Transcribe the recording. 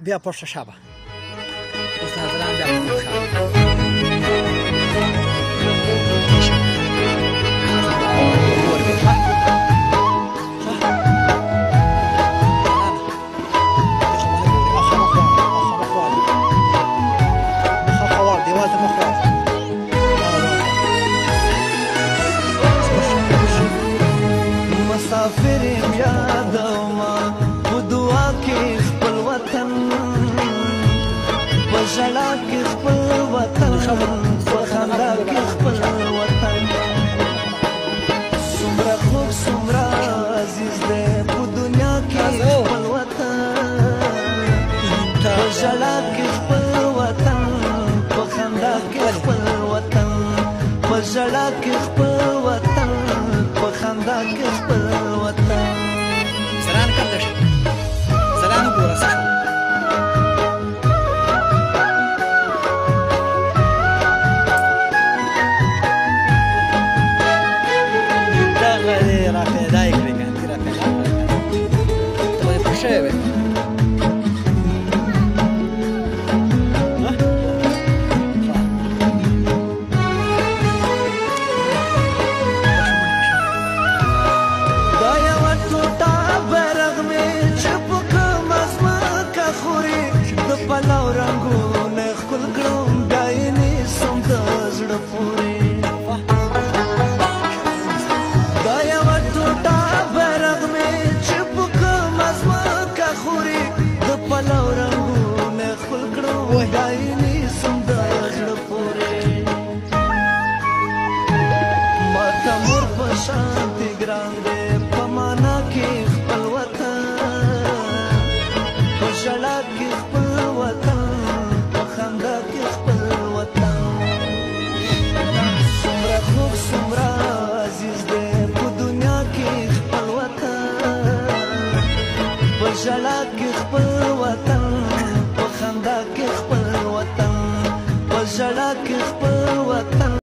بیا پشت شبه دوست ندارم بیا پشت شبه مسافریم یادوما په دعا کې خپل وطن په ژړا کې خپل وطن په خندا کې خپل وطن څومره خوږ څومره عزیز دی په دنیا کې خپل وطن په ژړا کې خپل وطن په خندا کې خپل وطن په ژړا کې خپل وطن په خندا کې خپل وطن زلان کم دشت زلان وګوره څه شو دغه دې راپیدا یې کړې کنه دې راپیدا ته به یې پوه شوې وې پلاو رنگونه خپل کړم دایني سم د زړه پورې دا یوه ټوټه بیرغ مې چې په کوم ځمکه خوري د پلاو رنګونه خپل کړم دایني سم د زړه پورې ماته مور په شانتې ګران دی په معنا کې خپل وطن په ژړا کې خپل وطن په خندا کې خپل وطن څومره خوږ څومره عزیز دی په دنیا کې خپل وطن په ژړا کې خپل وطن په خندا کې خپل وطن په ژړا کې خپل